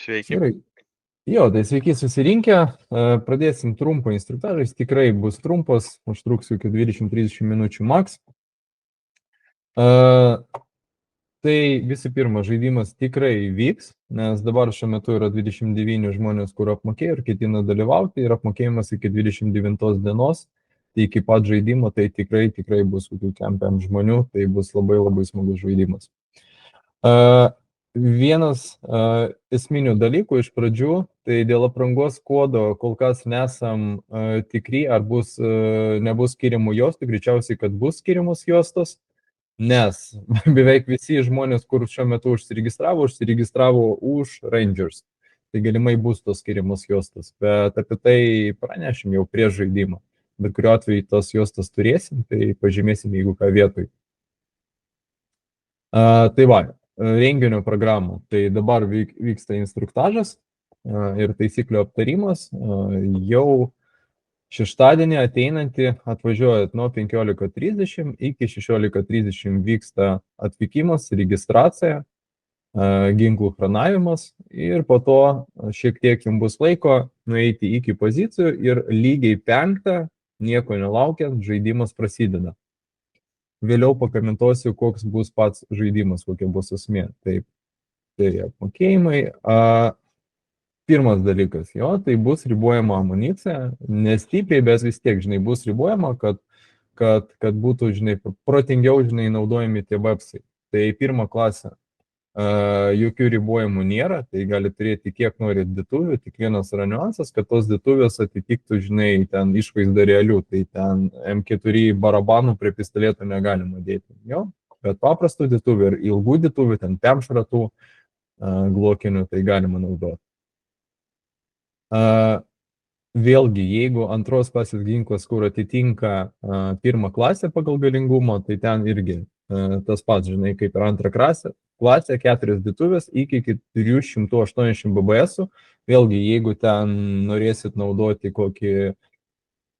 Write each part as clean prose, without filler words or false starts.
Sveiki. Gerai. Jo, tai sveiki susirinkę. Pradėsim trumpą instruktažą. Jis tikrai bus trumpas, užtruks iki 20-30 minučių maks. Tai visų pirma, žaidimas tikrai vyks, nes dabar šiuo metu yra 29 žmonės, kur apmokėjo ir ketina dalyvauti, ir apmokėjimas iki 29 dienos. Tai iki pat žaidimo tai tikrai bus kokių kempiam žmonių, tai bus labai smagus žaidimas. Vienas esminių dalykų iš pradžių, tai dėl aprangos kodo kol kas nesam tikri, ar nebus skiriamų juostų, greičiausiai, kad bus skiriamos juostos, nes beveik visi žmonės, kur šiuo metu užsiregistravo už Rangers. Tai galimai bus tos skiriamos juostos, bet apie tai pranešim jau prieš žaidimą. Bet kuriuo atveju tos juostos turėsim, tai pažymėsim, jeigu ką vietoj. Tai va, renginio programų. Tai dabar vyksta instruktažas ir taisyklių aptarimas. Jau šeštadienį ateinantį atvažiuojat nuo 15:30 iki 16:30 vyksta atvykimas, registracija, ginklų chronavimas ir po to šiek tiek jums bus laiko nueiti iki pozicijų ir lygiai 5, nieko nelaukiant, žaidimas prasideda. Vėliau pakomentuosiu, koks bus pats žaidimas, kokia bus esmė. Tai apmokėjimai. Pirmas dalykas, tai bus ribojama amunicija, nestipriai, bet vis tiek, bus ribojama, kad būtų, protingiau, naudojami tie vepsai. Tai pirma klasė, jokių ribojimų nėra, tai gali turėti kiek norit dėtuvių, tik vienas yra niuansas, kad tos dėtuvės atitiktų, ten išvaizdą realių, tai ten M4 barabanų prie pistoleto negalima dėti, bet paprastų dėtuvių ir ilgų dėtuvių, ten pemšratų, glokinių, tai galima naudoti. Vėlgi, jeigu antros klasės ginklas, kur atitinka pirmą klasę pagal galingumą, tai ten irgi tas pats, kaip ir antrą klasę, 4 dėtuvės iki 480 BBS. Vėlgi, jeigu ten norėsit naudoti kokį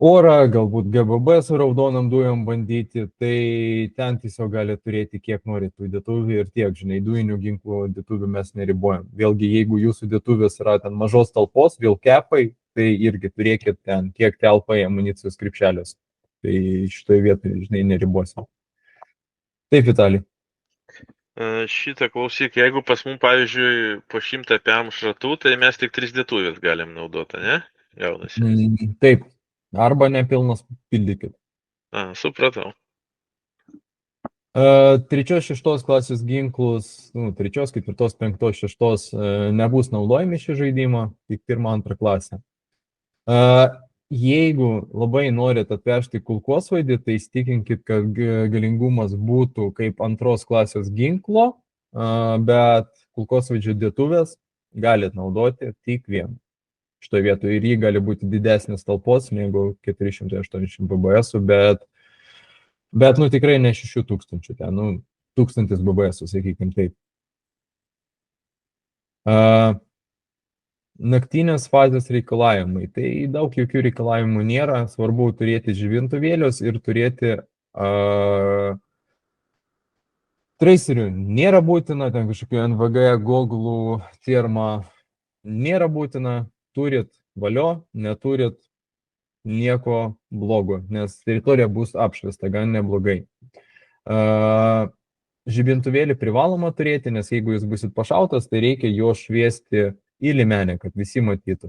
orą, galbūt GBB su raudonom dujom bandyti, tai ten tiesiog gali turėti kiek norit tų dėtuvių ir tiek, dujinių ginklų dėtuvių mes neribojam. Vėlgi, jeigu jūsų dėtuvės yra ten mažos talpos, vėl kepai, tai irgi turėkit ten kiek telpa į amunicijos krepšelės. Tai šitoje vietoje, neribosim. Taip, Vitalij. Šitą klausyk, jeigu pas mums, pavyzdžiui, po 100 PM šratų, tai mes tik 3 dėtuvės galim naudoti, ne? Gaunasi. Taip, arba nepilnas pildykit. Supratau. 3-6 klasės ginklus, 3, 4, 5, 6 nebus naudojami šį žaidimą, tik 1-2 klasę. Jeigu labai norit atvežti kulkosvaidį, tai įsitikinkit, kad galingumas būtų kaip 2 klasės ginklo, bet kulkosvaidžio dėtuvės galit naudoti tik vieną. Šitoje vietoje ir jį gali būti didesnis talpos negu 480 BBS, bet tikrai ne 6000, ten 1000 BBS, sakykim taip. Naktinės fazės reikalavimai. Tai daug jokių reikalavimų nėra, svarbu turėti žibintuvėlius ir turėti tracerių. Nėra būtina, ten kažkokių NVG, goglų, terma, nėra būtina, turit valio, neturit nieko blogo, nes teritorija bus apšviesta gan neblogai. Žibintuvėlį privaloma turėti, nes jeigu jūs busit pašautas, tai reikia jo šviesti į limenę, kad visi matytų.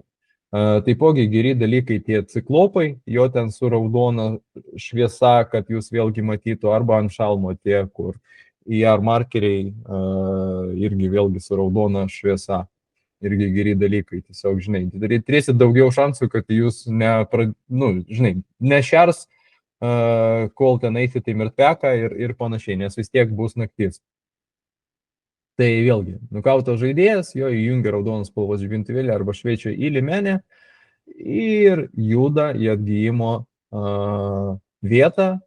Taipogi geri dalykai tie ciklopai, jo ten su raudona šviesa, kad jūs vėlgi matytų, arba ant šalmo tie, kur IR markeriai irgi vėlgi su raudona šviesa. Irgi geri dalykai, tiesiog, turėsit daugiau šansų, kad jūs nešers, kol ten eisit į mirtpeką ir panašiai, nes vis tiek bus naktis. Tai vėlgi, nukautas žaidėjas, jo įjungia raudonos spalvos žibintuvėlį arba šviečia į limenę ir juda į atgijimo vietą,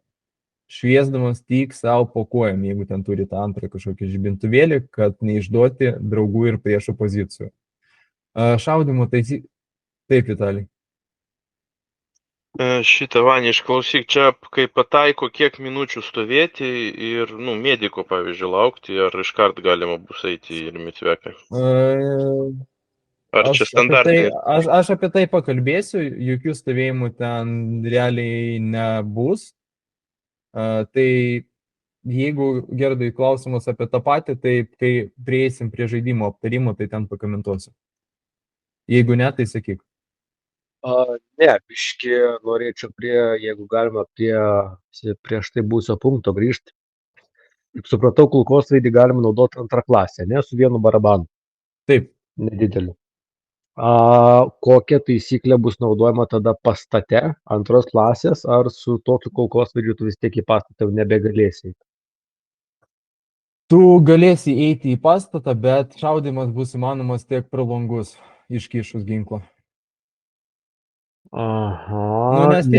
šviesdamas tik savo po kojam, jeigu ten turi tą antrą kažkokį žibintuvėlį, kad neišduoti draugų ir priešų pozicijų. Šaudimo taisyklių. Taip, Vitalij. Šitą, Vanį, išklausyk, čia kai pataiko, kiek minučių stovėti ir, mediko, pavyzdžiui, laukti, ar iškart galima bus eiti ir mitveką? Ar čia standartai? Aš apie tai pakalbėsiu, jokių stovėjimų ten realiai nebus. Tai jeigu Gerdai klausimas apie tą patį, tai kai prieisim prie žaidimo aptarimo, tai ten pakomentuosiu. Jeigu ne, tai sakyk. Ne, biški norėčiau jeigu galima, prieš tai būsio punkto grįžti. Kaip supratau, kulkosvaidį galima naudoti antrą klasę, ne, su vienu barabanu. Taip. Nedideliu. Kokia taisyklė bus naudojama tada pastate antros klasės, ar su tokiu kulkosvaidžiu tu vis tiek į pastatą jau nebegalėsi? Tu galėsi eiti į pastatą, bet šaudimas bus įmanomas tiek pro langus iškišus ginklą. Nes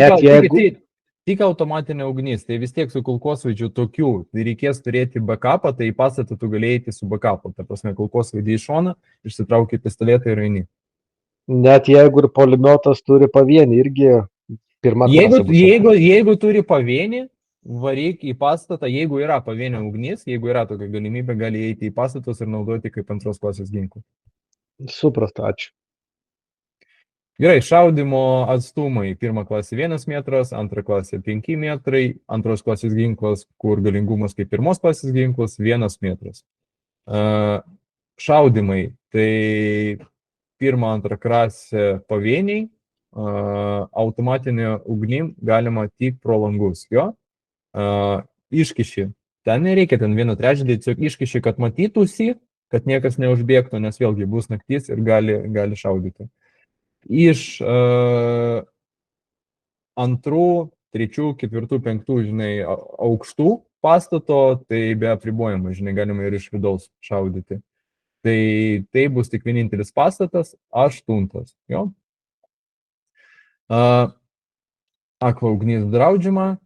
tik automatinė ugnis, tai vis tiek su kulkosvaidžiu tokių, tai reikės turėti backupą, tai į pastatą tu galėjai eiti su backupu, ta prasme kulkosvaidį į šoną, išsitrauki pistoletą ir eini. Net jeigu ir pulimiotas turi pavienį, irgi pirmą klasę bus. Jeigu turi pavienį, varyk į pastatą, jeigu yra pavienė ugnis, jeigu yra tokia galimybė, gali eiti į pastatus ir naudoti kaip antros klasės ginklų. Suprasta, ačiū. Gerai, šaudimo atstumai. Pirma klasė 1 metras, antra klasė 5 metrai, antros klasės ginklas, kur galingumas kaip pirmos klasės ginklas, 1 metras. Šaudimai. Tai pirma, antra klasė pavieniai, automatinė ugnim galima tik pro langus. Jo? Iškiši. Ten nereikia, ten 1/3, tiesiog iškiši, kad matytųsi, kad niekas neužbėgtų, nes vėlgi bus naktis ir gali šaudyti. Iš antrų, trečių, ketvirtų, penktų, žinai, aukštų pastato, tai be apribojimų, žinai, galima ir iš vidaus šaudyti. Tai bus tik vienintelis pastatas, 8. Jo? Akla ugnis draudžiama,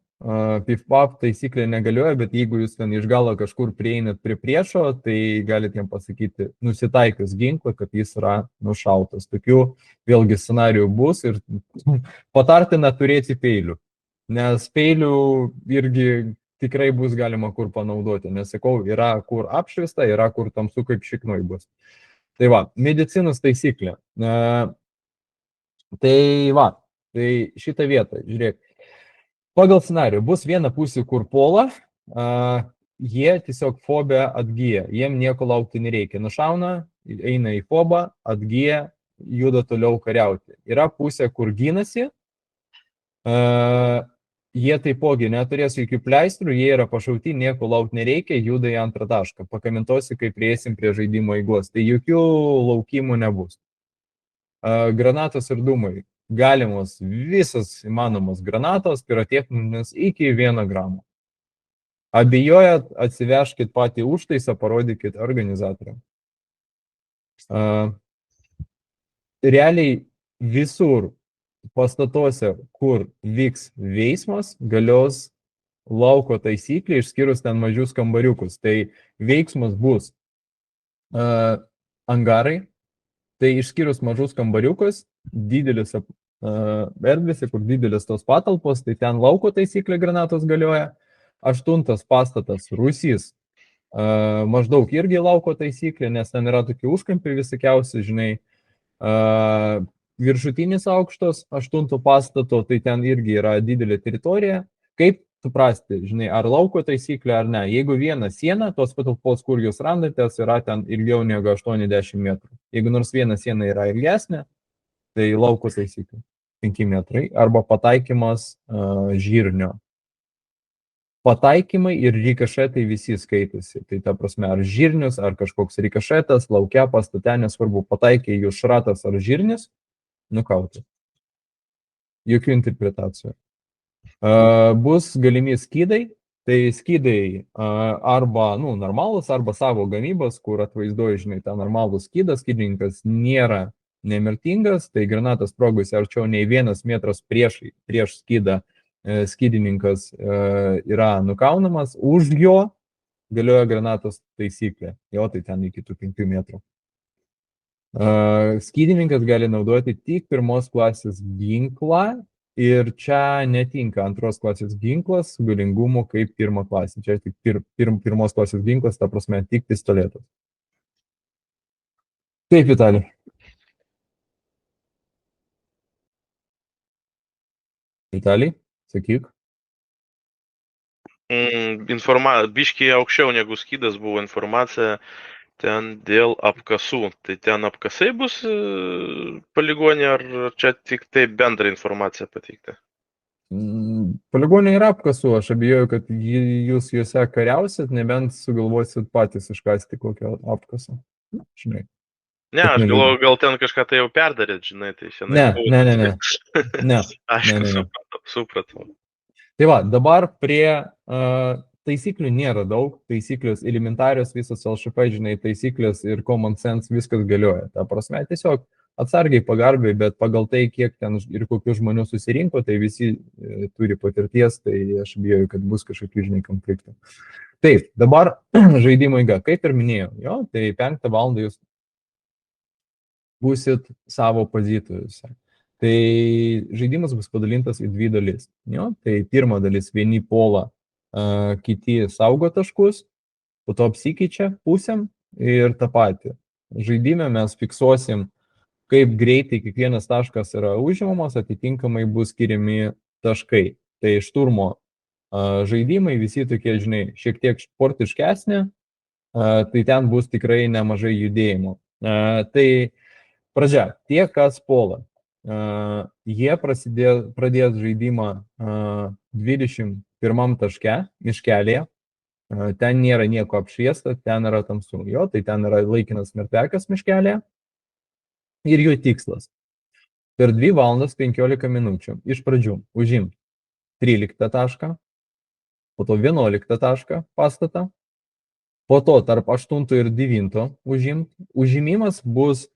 pif-paf taisyklė negalioja, bet jeigu jūs ten iš galo kažkur prieinat prie priešo, tai galite jam pasakyti, nusitaikius ginklą, kad jis yra nušautas. Tokių vėlgi scenarijų bus ir patartina turėti peilių, nes peilių irgi tikrai bus galima kur panaudoti, nes sakau, yra kur apšviesta, yra kur tamsu kaip šiknoj bus. Tai va, medicinos taisyklė. Tai šitą vietą, žiūrėk. Pagal scenarijų bus viena pusė, kur puola, jie tiesiog fobę atgyja, jiem nieko laukti nereikia. Nušauna, eina į fobą, atgyja, juda toliau kariauti. Yra pusė, kur gynasi, jie taipogi neturės jokių pleistrų, jie yra pašauti, nieko laukti nereikia, juda į antrą tašką. Pakomentuosiu, kai prieisim prie žaidimo eigos. Tai jokių laukimų nebus. Granatos ir dūmai. Galimos visas įmanomas granatos, pirotechninis iki 1 gramo. Abejojat, atsivežkit patį užtaisą, parodykit organizatoriam. Realiai visur pastatuose, kur vyks veiksmas, galios lauko taisyklė, išskyrus ten mažius kambariukus. Tai veiksmas bus angarai, tai išskyrus mažus kambariukus, didelis erdvėse, kur didelis tos patalpos, tai ten lauko taisyklė granatos galioja. 8 pastatas Rusys, maždaug irgi lauko taisyklė, nes ten yra tokie užkampiai visokiausi, žinai, viršutinis aukštos 8 pastato, tai ten irgi yra didelė teritorija. Kaip suprasti, žinai, ar lauko taisyklė ar ne? Jeigu viena siena, tos patalpos, kur jūs randatės, yra ten ilgiau negu 80 metrų. Jeigu nors viena siena yra ilgesnė, tai lauko taisyklė 5 metrai arba pataikymas žirnio. Pataikymai ir rikašetai visi skaitosi. Tai ta prasme, ar žirnius, ar kažkoks rikašetas, laukia, pastate, nesvarbu, pataikė jų šratas ar žirnis, nukauti. Jokių interpretacijų. Bus galimi skydai, tai skydai arba normalus, arba savo gamybos, kur atvaizduoja, žinai, tą normalų skydą, skydininkas nėra nemirtingas, tai granatas sprogusi arčiau nei 1 metras prieš skydą, skydininkas yra nukaunamas, už jo galioja granatos taisyklė, jo tai ten iki 5 metrų. Skydininkas gali naudoti tik 1 klasės ginklą ir čia netinka 2 klasės ginklas su galingumu kaip 1 klasė. Čia tik 1 klasės ginklas, ta prasme, tik pistoletas. Taip, Vitalij. Vitalijai, sakyk. Biškiai aukščiau negu skydas buvo informacija ten dėl apkasų. Tai ten apkasai bus poligonė, ar čia tik tai bendra informacija pateikta? Poligonė yra apkasų, aš abejoju, kad jūs juose kariausit, nebent sugalvosit patys iškasti kokią apkasą. Žinai. Ne, aš galvoju, gal ten kažką tai jau perdarėt, žinai, tai senai. Ne. Aišku, supratau. Tai va, dabar prie taisyklių nėra daug, taisyklės elementarios, visos LŠP, žinai, taisyklės ir common sense, viskas galioja. Ta prasme, tiesiog atsargiai, pagarbiai, bet pagal tai, kiek ten ir kokių žmonių susirinko, tai visi turi patirties, tai aš bijoju, kad bus kažkokių, žinai, konfliktų. Taip, dabar žaidimo eiga, kaip ir minėjau, jo, tai 5 valandą jūs būsit savo pozicijose. Tai žaidimas bus padalintas į 2 dalis. Jo? Tai pirma dalis vieni puola, kiti saugo taškus, po to apsikeičia pusėm ir tą patį. Žaidime mes fiksuosim, kaip greitai kiekvienas taškas yra užimamas, atitinkamai bus skiriami taškai. Tai šturmo žaidimai visi tokie, žinai, šiek tiek sportiškesni, tai ten bus tikrai nemažai judėjimų. Tai pradžia, tie, kas puola, jie pradės žaidimą 21 taške miškelėje, ten nėra nieko apšviesta, ten yra tamsu, jo, tai ten yra laikinas mертвяkas miškelėje ir jų tikslas. Per 2 valandas 15 minučių iš pradžių užimt 13 tašką, po to 11 tašką pastatą, po to tarp 8 ir 9 užimt. Užimimas bus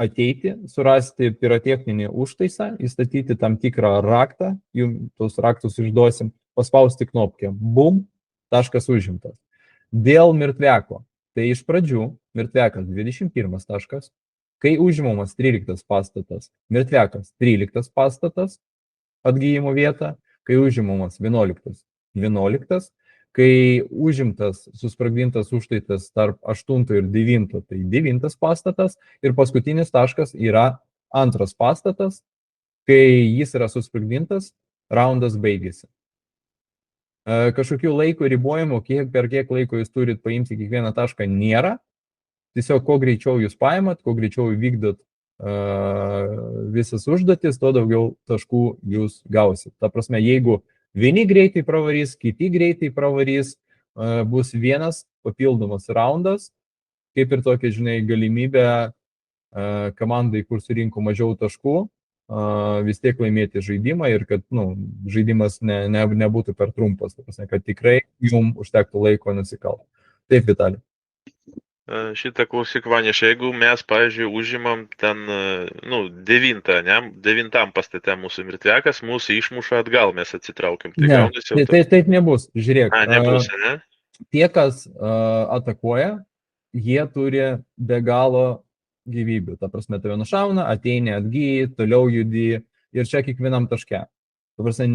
ateiti, surasti pirotechninį užtaisą, įstatyti tam tikrą raktą, jums tos raktus išduosim, paspausti knopkę, bum, taškas užimtas. Dėl mертвяko, tai iš pradžių mертвяkas 21 taškas, kai užimamas 13 pastatas, mертвяkas 13 pastatas, atgyjimo vieta, kai užimamas 11, kai užimtas, susprogdintas užtaitas tarp 8 ir 9, tai 9 pastatas ir paskutinis taškas yra 2 pastatas, kai jis yra susprogdintas, raundas baigėsi. Kažkokių laiko ribojimų, per kiek laiko jūs turit paimti kiekvieną tašką, nėra. Tiesiog, kuo greičiau jūs paimat, kuo greičiau vykdot visas užduotis, tuo daugiau taškų jūs gausit. Ta prasme, jeigu vieni greitai pravarys, kiti greitai pravarys, bus vienas papildomas raundas, kaip ir tokia, žinai, galimybė komandai, kur surinko mažiau taškų, vis tiek laimėti žaidimą ir kad žaidimas nebūtų per trumpas, kad tikrai jums užtektų laiko nusikalti. Taip, Vitalij. Šitą klausyk, Vaniš, jeigu mes, pavyzdžiui, užimam ten, 9 pastate mūsų mертвяkas, mūsų išmuša atgal, mes atsitraukiam. Tai taip nebus, žiūrėk. Nebus, ne? Tie, kas atakuoja, jie turi be galo gyvybių. Ta prasme, tave nušauna, ateini, atgyji, toliau judi ir čia kiekvienam taške. Ta prasme,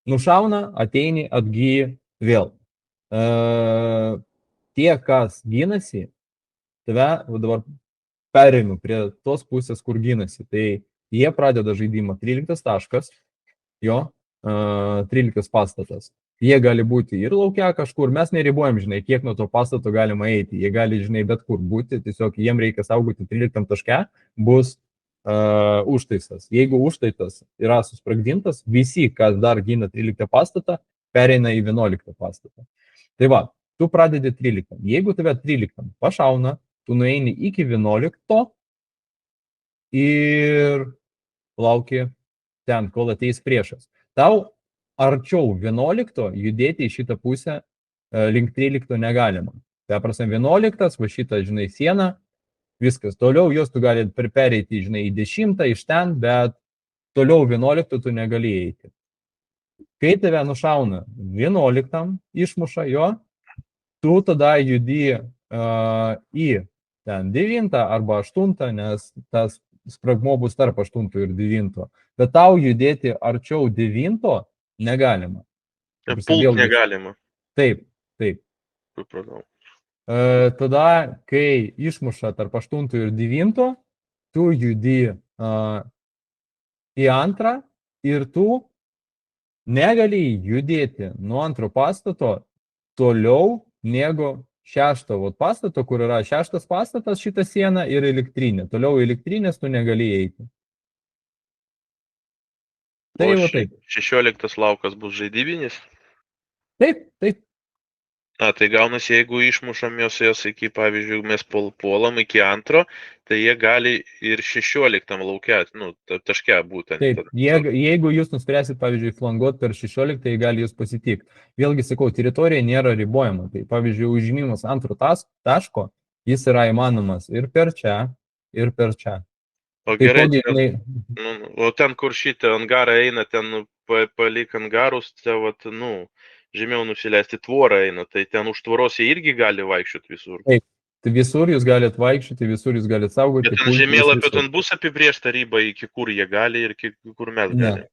nušauna, ateini, atgyji vėl. Tie, kas gynasi, tave dabar pereinu prie tos pusės, kur gynasi. Tai jie pradeda žaidimą 13 taškas, jo, 13 pastatas. Jie gali būti ir laukia kažkur, mes neribuojam, žinai, kiek nuo to pastato galima eiti. Jie gali, žinai, bet kur būti, tiesiog jiem reikia saugoti 13 taške, bus užtaisas. Jeigu užtaisas yra susprogdintas, visi, kas dar gina 13 pastatą, pereina į 11 pastatą. Tai va, tu pradedi 13. Jeigu tave 13 pašauna, tu nueini iki 11 ir lauki ten, kol ateis priešas. Tau arčiau 11 judėti į šitą pusę link 13 negalima. Tai prasme 11, va šitą, žinai, sieną, viskas. Toliau jos tu gali pereiti, žinai, į 10 iš ten, bet toliau 11 tu negali eiti. Kai tave nušauna 11, išmuša jo, tu tada judi į ten 9 arba 8, nes tas sprogmuo bus tarp 8 ir 9. Bet tau judėti arčiau 9 negalima. Pult negalima. Taip. Supratau. Tada, kai išmuša tarp 8 ir 9, tu judi į 2 ir tu negali judėti nuo antro pastato toliau negu šešto pastato, kur yra šeštas pastatas šitą sieną ir elektrinė. Toliau elektrinės tu negali eiti. Tai O va taip. 16 laukas bus žaidybinis? Taip, taip. Tai gaunasi, jeigu išmušam jas iki, pavyzdžiui, mes puolam iki antro, tai jie gali ir 16 laukia, taške būtent. Taip, jeigu jūs nuspręsit, pavyzdžiui, flanguot per 16, tai gali jūs pasitikti. Vėlgi, sakau, teritorija nėra ribojama. Tai, pavyzdžiui, užimimas antro taško, jis yra įmanomas ir per čia, ir per čia. O gerai, Taipogi, o ten, kur šitą angarą eina, ten palik angarus, žemiau nusileisti tvorą eina, tai ten už tvoros jie irgi gali vaikščioti visur. Taip, tai visur jūs galite vaikščioti, visur jūs galite saugoti. Bet ten žemėlapio ten bus apibrėžta riba, iki kur jie gali ir iki kur mes galime.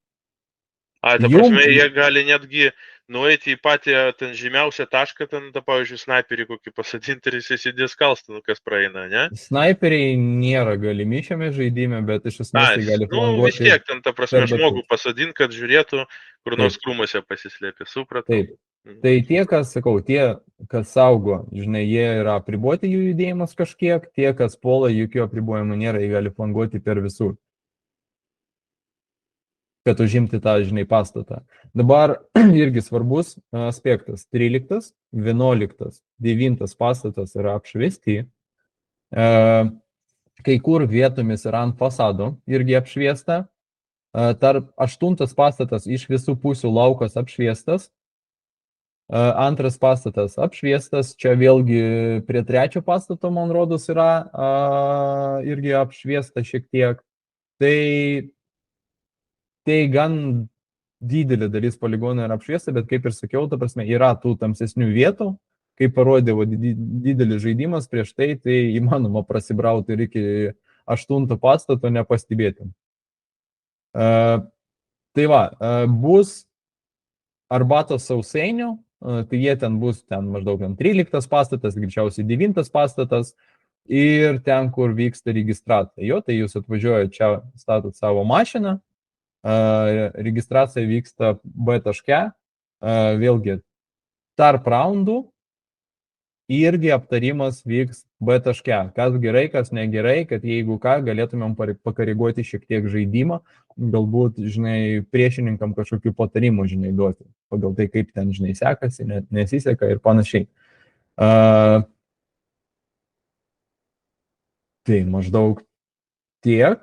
Ta prasme, jie gali netgi nueiti į patį ten žemiausią tašką, ten, pavyzdžiui, snaiperį kokį pasadinti ir jis įsidės kalstą, kas praeina, ne? Snaiperiai nėra galimi šiame žaidime, bet iš esmės tai gali flanguoti. Vis tiek, ten, ta prasme, žmogų pasadinti, kad žiūrėtų, kur nors krūmuose pasislėpė, supratau. Taip. Tai tie, kas, sakau, kas saugo, žinai, jie yra apriboti jų judėjimas kažkiek, tie, kas puola, jokių apribojimų nėra, jie gali flanguoti per visur, kad užimti tą, žinai, pastatą. Dabar irgi svarbus aspektas. 13, 11, 9 pastatas yra apšviesti. Kai kur vietomis yra ant fasado irgi apšviesta. Tarp 8 pastatas iš visų pusių laukas apšviestas. Antras pastatas apšviestas. Čia vėlgi prie 3 pastato, man rodos, yra irgi apšviesta šiek tiek. Tai gan didelė dalis poligonų yra apšviesta, bet kaip ir sakiau, ta prasme, yra tų tamsesnių vietų, kaip parodė didelis žaidimas prieš tai įmanoma prasibrauti ir iki 8 pastato nepastebėti. Tai va, bus arbatos sausainių, tai jie ten bus maždaug 13 pastatas, greičiausiai 9 pastatas ir ten, kur vyksta registracija. Tai jūs atvažiuojate čia, statot savo mašiną, registracija vyksta B taške, vėlgi tarp raundų irgi aptarimas vyks B taške. Kas gerai, kas negerai, kad jeigu ką, galėtumėm pakoreguoti šiek tiek žaidimą, galbūt, žinai, priešininkam kažkokių patarimų, žinai, duoti, pagal tai, kaip ten, žinai, sekasi, nesiseka ir panašiai. Tai maždaug tiek.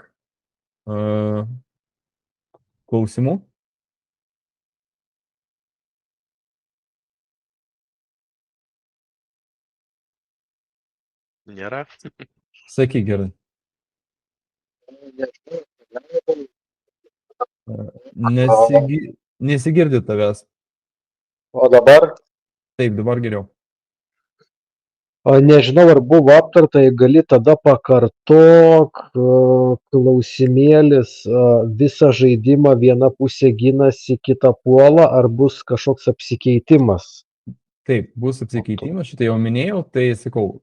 Klausimų? Nėra. Sakyk gerai. Nesigirdi tavęs. O dabar? Taip, dabar geriau. Nežinau, ar buvo aptarta, gali tada pakartok klausimėlis, visą žaidimą viena pusė ginasi, kita puola, ar bus kažkoks apsikeitimas? Taip, bus apsikeitimas, šitą jau minėjau, tai sakau,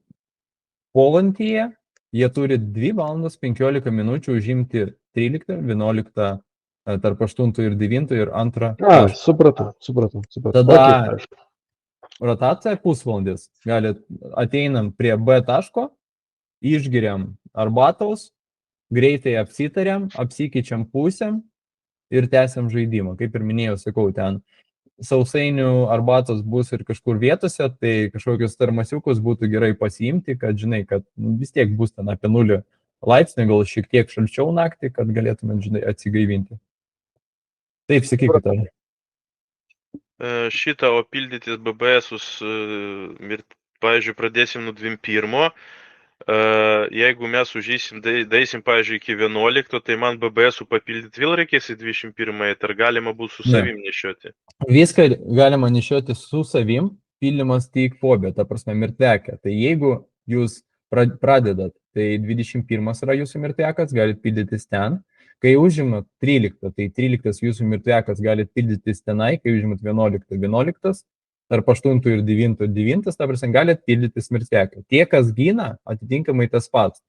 puolantyje jie turi 2 valandas 15 minučių užimti 13, 11, tarp 8 ir 9 ir 2. Supratau. Tada rotacija pusvalandis. Ateinam prie B taško, išgeriam arbatos, greitai apsitariam, apsikeičiam pusėm ir tęsiam žaidimą. Kaip ir minėjau, sakau, ten sausainių arbatos bus ir kažkur vietose, tai kažkokius termasiukus būtų gerai pasiimti, kad žinai, kad vis tiek bus ten apie 0 laipsnių, gal šiek tiek šalčiau naktį, kad galėtumėt, žinai, atsigaivinti. Taip, sakykite. Šitą, o pildytis BBS-us, pavyzdžiui, pradėsim nuo 21. Jeigu mes užeisim, daisim, pavyzdžiui, iki 11, tai man BBS-ų papildyti vėl reikės į 21, ar galima bus su savim nešioti? Viską galima nešioti su savim, pildymas tik fobija, ta prasme mirtvekia. Tai jeigu jūs pradedat, tai 21 yra jūsų mirtvekas, galite pildytis ten. Kai užimat 13, tai 13 jūsų mirtvekas galite pildytis tenai, kai užimat 11, tarp 8 ir 9, ta prasme, galite pildytis mirtveką. Tie, kas gina, atitinkamai tas pats.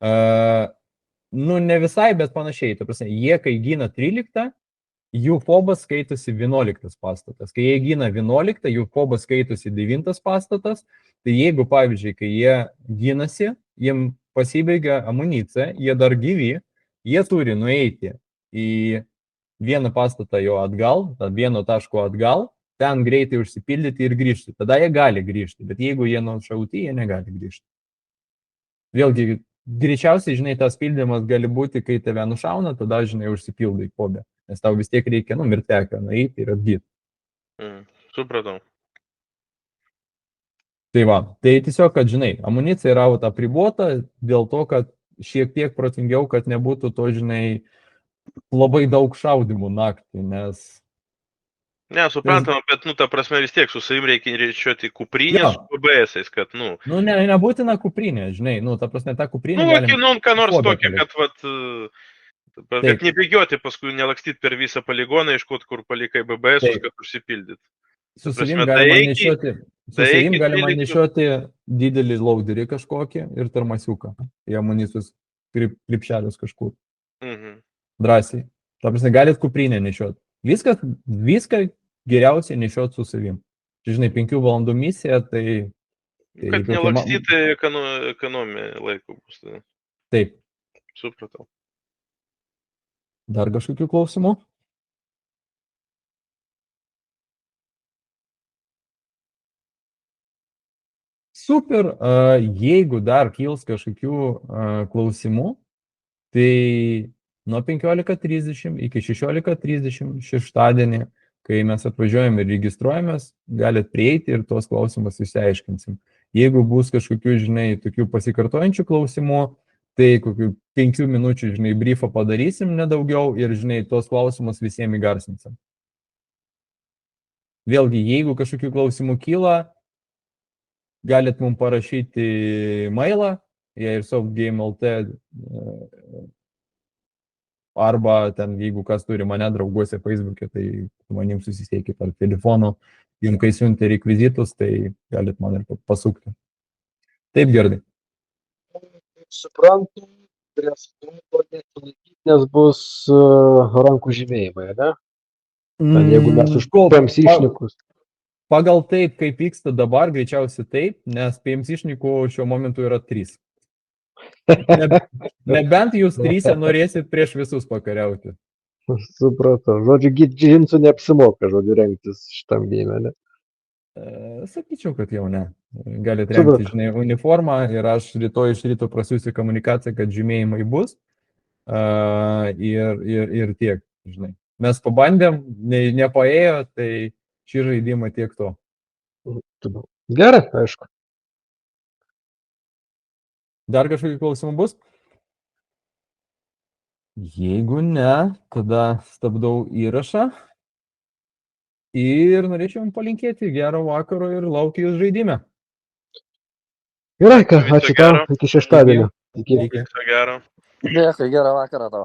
Ne visai, bet panašiai. Ta prasme, jie, kai gina 13, jų fobas skaitosi 11 pastatas. Kai jie gina 11, jų fobas skaitosi 9 pastatas. Tai jeigu, pavyzdžiui, kai jie ginasi, jiem pasibaigia amunicija, jie dar gyvi, jie turi nueiti į vieną pastatą jo atgal, tą vieno taško atgal, ten greitai užsipildyti ir grįžti. Tada jie gali grįžti, bet jeigu jie nušauti, jie negali grįžti. Vėlgi, greičiausiai, žinai, tas pildymas gali būti, kai tave nušauna, tada, žinai, užsipildai fobę. Nes tau vis tiek reikia, mirteką nueiti ir apgyti. Supratau. Tai va, tai tiesiog, kad, žinai, amunicija yra apribota dėl to, kad šiek tiek protingiau, kad nebūtų to, žinai, labai daug šaudimų naktį, nes... Ne, suprantama, bet, ta prasme vis tiek su savim reikia rečiuoti kuprinę su PBS-ais, kad, nebūtina kuprinė, žinai, ta prasme, ta kuprinė... ką nors tokio, kad nebėgioti paskui, nelakstyti per visą poligoną, iškoti, kur palikai BBS-us, kad užsipildyt. Su savim galima nešioti didelį lauderį kažkokį ir termasiuką, į amunicijos krepšelius kažkur. Drąsiai. Ta prasme, galit kuprinę nešioti. Viską geriausiai nešioti su savim. Žinai, 5 valandų misija, tai... Kad nelakstyti ekonomija laiko bus. Taip. Supratau. Dar kažkokių klausimų? Super, jeigu dar kils kažkokių klausimų, tai nuo 15:30 iki 16:30 šeštadienį, kai mes atvažiuojam ir registruojamės, galit prieiti ir tuos klausimus išsiaiškinsim. Jeigu bus kažkokių, žinai, tokių pasikartojančių klausimų, tai kokių 5 minučių, žinai, briefą padarysim nedaugiau ir, žinai, tuos klausimus visiems įgarsinsim. Vėlgi, jeigu kažkokių klausimų kyla, galit mums parašyti mailą, airsoftgame.lt arba ten, jeigu kas turi mane drauguose Facebook'e, tai manim susisiekit ar telefonu, jums kai siunti rekvizitus, tai galit man ir pasukti. Taip, Gerdai. Suprantu, prie stūpo nesilaikyti, nes bus rankų žymėjimai, ne? Jeigu mes užkopėms išnikus. Pagal taip, kaip vyksta dabar, greičiausiai taip, nes PMC-šnikų šiuo momentu yra 3. Nebent jūs 3 norėsit prieš visus pakariauti. Supratau. Žodžiu, džinsų neapsimoka, rengtis šitam game, ne? Sakyčiau, kad jau ne. Galite rengti, žinai, uniformą ir aš rytoj iš ryto prasiųsiu komunikaciją, kad žymėjimai bus. Ir tiek, žinai. Mes pabandėm, nepaėjo, tai šį žaidimą tiek to. Gerai, aišku. Dar kažkokių klausimų bus? Jeigu ne, tada stabdau įrašą ir norėčiau jums palinkėti gero vakaro ir laukiu jūs žaidime. Gerai, ačiū tau, iki šeštadienio. Viso gero. Dėkui, gerą vakarą tau.